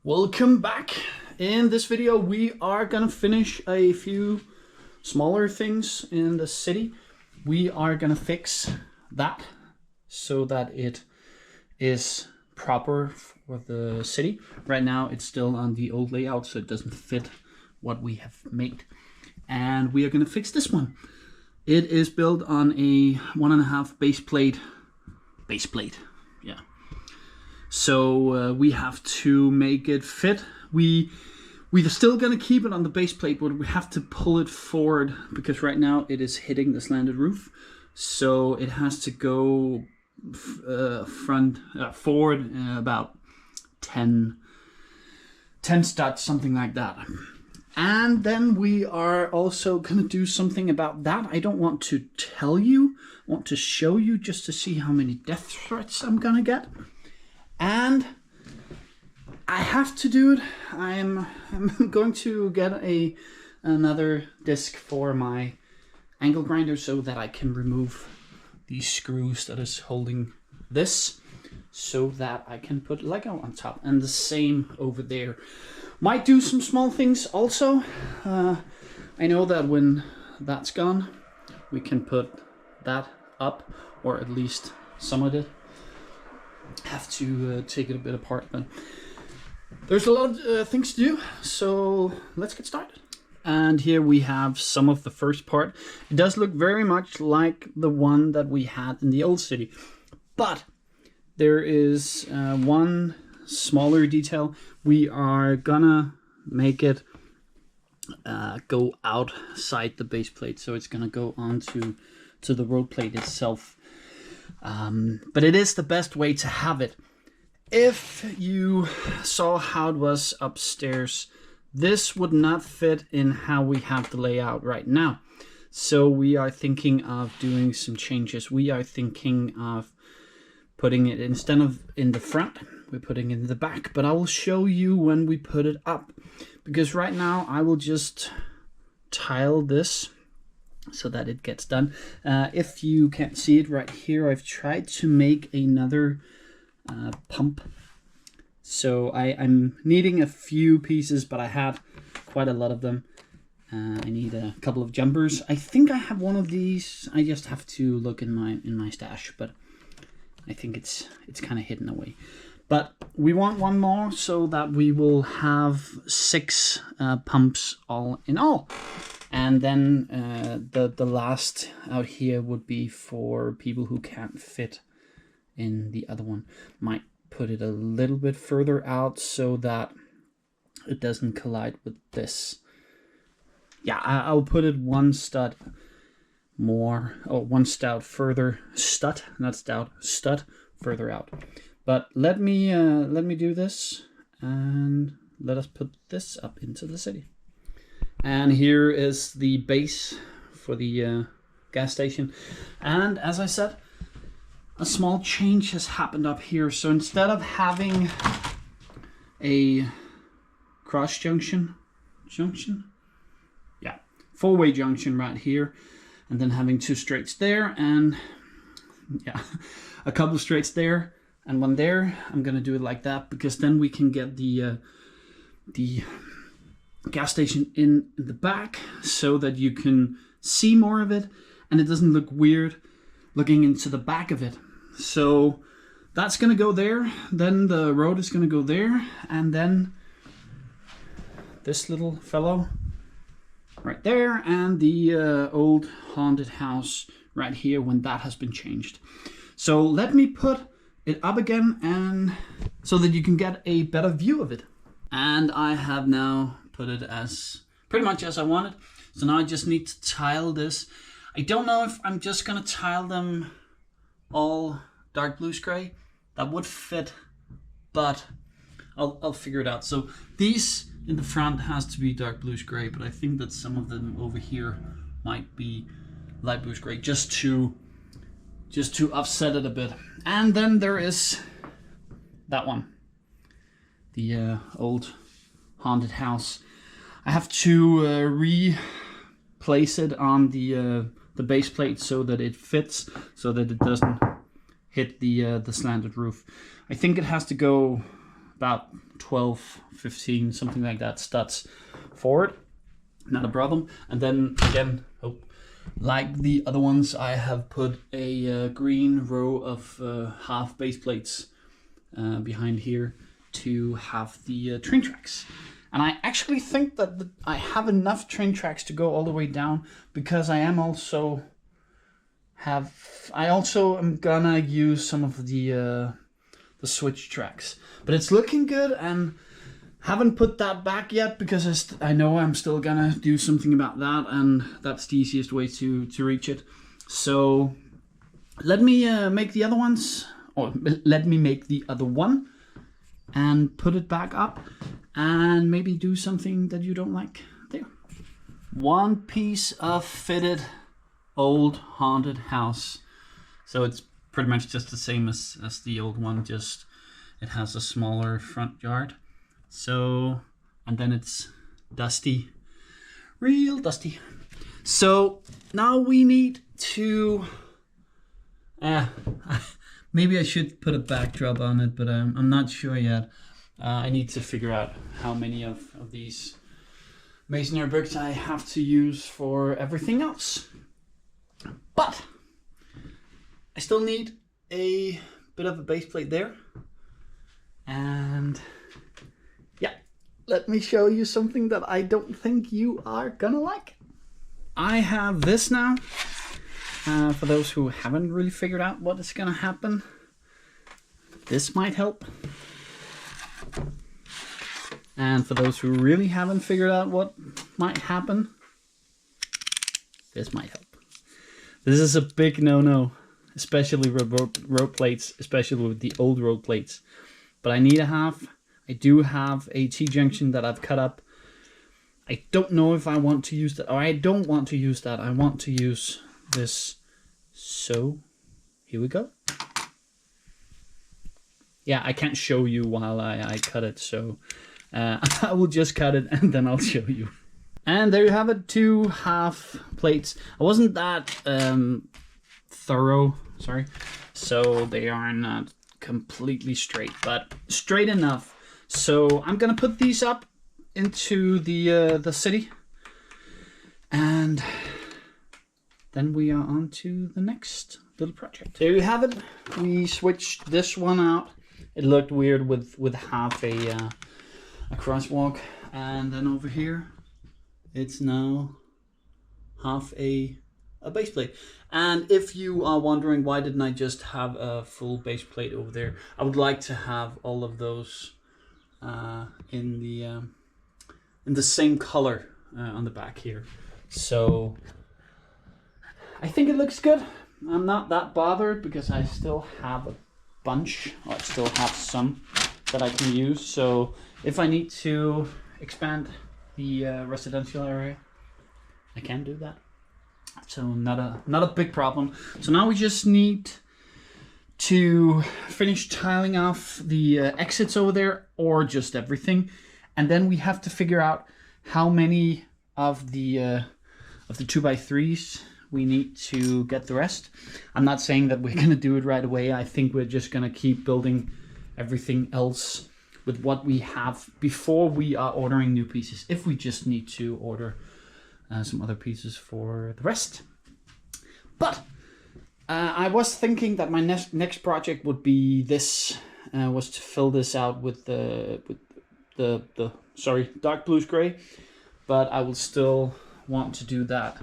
Welcome back. In this video we are gonna finish a few smaller things in the city. We are gonna fix that so that it is proper for the city. Right now it's still on the old layout, so it doesn't fit what we have made. And we are gonna fix this one. It is built on a 1.5 base plate. Yeah. So we have to make it fit. We're still gonna keep it on the base plate, but we have to pull it forward because right now it is hitting the slanted roof. So it has to go forward about 10 studs, something like that. And then we are also gonna do something about that. I don't want to tell you, I want to show you just to see how many death threats I'm gonna get. And I have to do it. I'm going to get another disc for my angle grinder so that I can remove these screws that is holding this, so that I can put Lego on top. And the same over there. Might do some small things also. I know that when that's gone, we can put that up, or at least some of it. Have to take it a bit apart, but there's a lot of things to do, so let's get started. And here we have some of the first part. It does look very much like the one that we had in the old city, but there is one smaller detail. We are gonna make it go outside the base plate, so it's gonna go onto the road plate itself. But it is the best way to have it. If you saw how it was upstairs, this would not fit in how we have the layout right now. So we are thinking of doing some changes. We are thinking of putting it, instead of in the front, we're putting it in the back. But I will show you when we put it up, because right now I will just tile this so that it gets done. If you can't see it right here, I've tried to make another pump. So I'm needing a few pieces, but I have quite a lot of them. I need a couple of jumpers. I think I have one of these. I just have to look in my stash, but I think it's kind of hidden away. But we want one more so that we will have 6 pumps all in all. And then the last out here would be for people who can't fit in the other one. Might put it a little bit further out so that it doesn't collide with this. Yeah, I'll put it one stud more, or one stud further, stud, not stout, stud further out. But let me do this, and let us put this up into the city. And here is the base for the gas station. And as I said, a small change has happened up here. So instead of having a cross junction, yeah, 4-way junction right here, and then having 2 straights there, and yeah, a couple straights there and one there, I'm gonna do it like that, because then we can get the gas station in the back so that you can see more of it and it doesn't look weird looking into the back of it. So that's gonna go there, then the road is gonna go there, and then this little fellow right there, and the old haunted house right here when that has been changed. So let me put it up again, and so that you can get a better view of it. And I have now put it as pretty much as I wanted. So now I just need to tile this. I don't know if I'm just gonna tile them all dark blues gray. That would fit, but I'll figure it out. So these in the front has to be dark blues gray, but I think that some of them over here might be light blues gray, just to offset it a bit. And then there is that one, the old haunted house. I have to replace it on the base plate so that it fits, so that it doesn't hit the slanted roof. I think it has to go about 12, 15, something like that studs forward. Not a problem. And then again, like the other ones, I have put a green row of half base plates behind here to have the train tracks. And I actually think that I have enough train tracks to go all the way down, because I also am gonna use some of the switch tracks. But it's looking good, and haven't put that back yet because I know I'm still gonna do something about that, and that's the easiest way to reach it. So let me make the other ones, or let me make the other one and put it back up, and maybe do something that you don't like there. One piece of fitted old haunted house. So it's pretty much just the same as the old one, just it has a smaller front yard. So, and then it's dusty, real dusty. So now we need to, maybe I should put a backdrop on it, but I'm not sure yet. I need to figure out how many of these masonry bricks I have to use for everything else. But I still need a bit of a base plate there. And yeah, let me show you something that I don't think you are gonna like. I have this now. For those who haven't really figured out what is gonna happen, this might help. And for those who really haven't figured out what might happen, this might help. This is a big no-no, especially with road plates, especially with the old road plates. But I do have a T-junction that I've cut up. I don't know if I want to use that, or I don't want to use that. I want to use this. So here we go. Yeah, I can't show you while I cut it, so I will just cut it and then I'll show you. And there you have it, 2 half plates. I wasn't that thorough, sorry. So they are not completely straight, but straight enough. So I'm gonna put these up into the city, and then we are on to the next little project. There you have it. We switched this one out. It looked weird with half a crosswalk, and then over here it's now half a base plate. And if you are wondering why didn't I just have a full base plate over there, I would like to have all of those in the same color on the back here. So I think it looks good. I'm not that bothered because I still have a bunch, or I still have some that I can use. So if I need to expand the residential area, I can do that. So not a big problem. So now we just need to finish tiling off the exits over there, or just everything, and then we have to figure out how many of the 2x3s we need to get the rest. I'm not saying that we're gonna do it right away. I think we're just gonna keep building everything else with what we have before we are ordering new pieces, if we just need to order some other pieces for the rest. But I was thinking that my next project would be this, was to fill this out with the dark blues gray, but I will still want to do that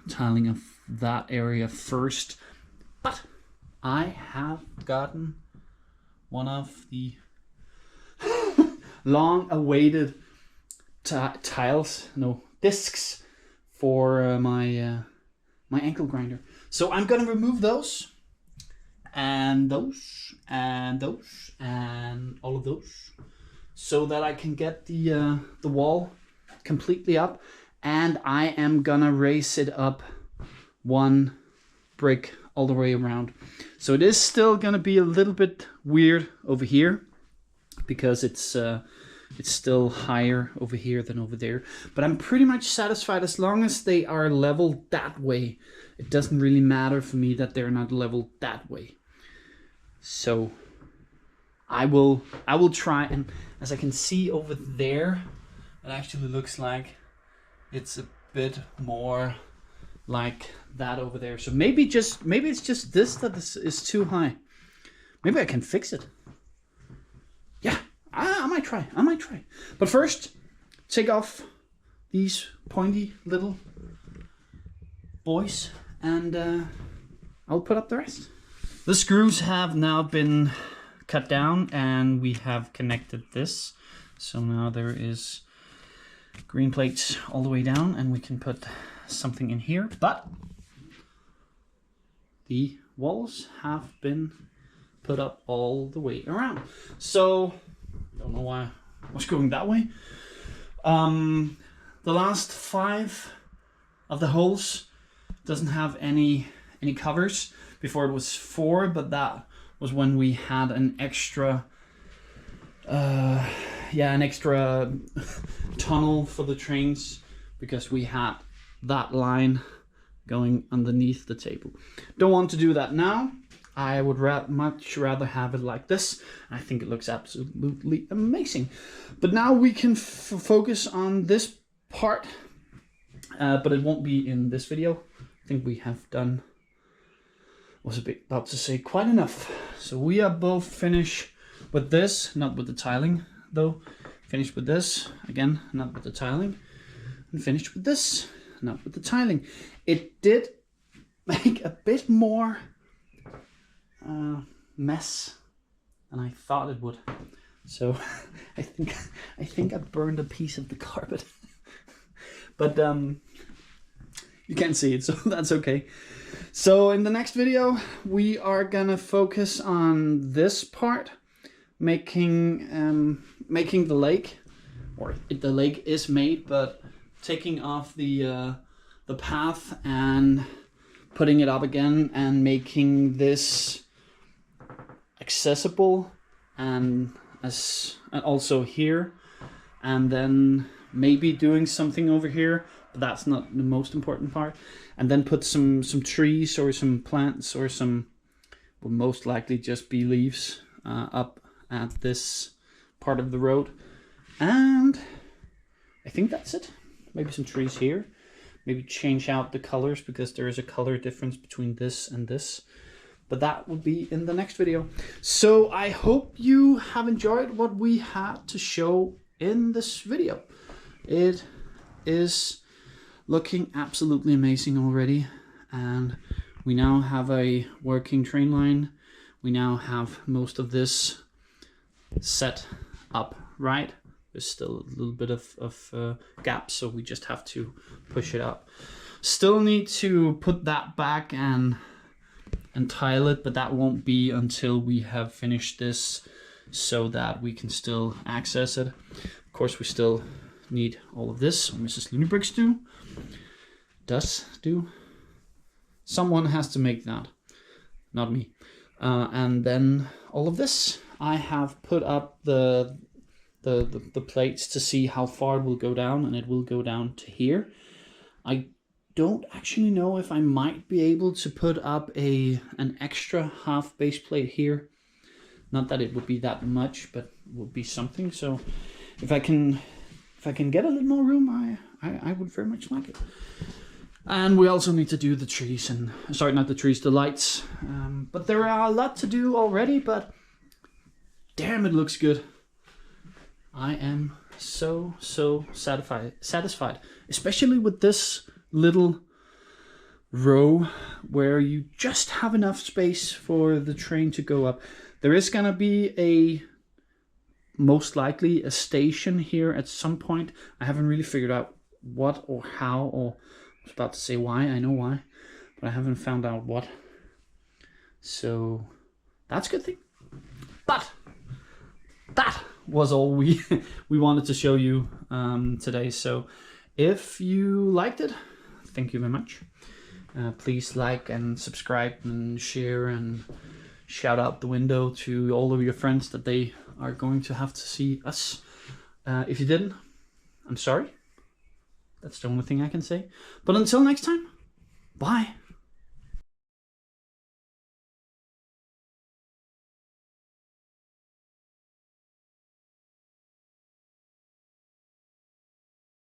tiling of that area first. But I have gotten one of the long-awaited discs for my ankle grinder. So I'm gonna remove those and those and those and all of those, so that I can get the wall completely up, and I am gonna raise it up 1 brick all the way around. So it is still gonna be a little bit weird over here because it's still higher over here than over there, but I'm pretty much satisfied as long as they are leveled that way. It doesn't really matter for me that they're not leveled that way. So I will try, and as I can see over there, it actually looks like it's a bit more like that over there. So maybe it's just this that is too high. Maybe I can fix it. Yeah, I might try. But first, take off these pointy little boys, and I'll put up the rest. The screws have now been cut down, and we have connected this. So now there is green plates all the way down, and we can put something in here. But the walls have been put up all the way around. So I don't know why I was going that way. The last 5 of the holes doesn't have any covers. Before it was 4, but that was when we had an extra tunnel for the trains, because we had that line going underneath the table. Don't want to do that now. I would much rather have it like this. I think it looks absolutely amazing. But now we can focus on this part, but it won't be in this video. I think we have done, was about to say, quite enough. So we are both finished with this, not with the tiling though. Finished with this, again, not with the tiling. And finished with this, not with the tiling. It did make a bit more mess than I thought it would. So I think I burned a piece of the carpet. But you can't see it, so that's okay. So in the next video, we are gonna focus on this part, making the lake, or the lake is made, but taking off the path and putting it up again and making this accessible, and also here, and then maybe doing something over here, but that's not the most important part. And then put some trees or some plants or some, will most likely just be leaves, up at this part of the road. And I think that's it. Maybe some trees here. Maybe change out the colors, because there is a color difference between this and this. But that will be in the next video. So I hope you have enjoyed what we had to show in this video. It is looking absolutely amazing already, and we now have a working train line. We now have most of this set up right. There's still a little bit of gap, so we just have to push it up. Still need to put that back and tile it, but that won't be until we have finished this, so that we can still access it. Of course, we still need all of this. Mrs. Lunebricks does do. Someone has to make that, not me. And then all of this, I have put up the plates to see how far it will go down, and it will go down to here. I don't actually know if I might be able to put up an extra half base plate here. Not that it would be that much, but it would be something. So if I can get a little more room, I would very much like it. And we also need to do the trees, and sorry, not the trees, the lights. But there are a lot to do already, but damn, it looks good. I am so satisfied, especially with this little row where you just have enough space for the train to go up. There is gonna be most likely a station here at some point. I haven't really figured out what or how, or I was about to say why, I know why, but I haven't found out what. So that's a good thing. But that was all we wanted to show you today. So if you liked it, thank you very much. Please like and subscribe and share and shout out the window to all of your friends that they are going to have to see us. If you didn't, I'm sorry. That's the only thing I can say. But until next time, bye.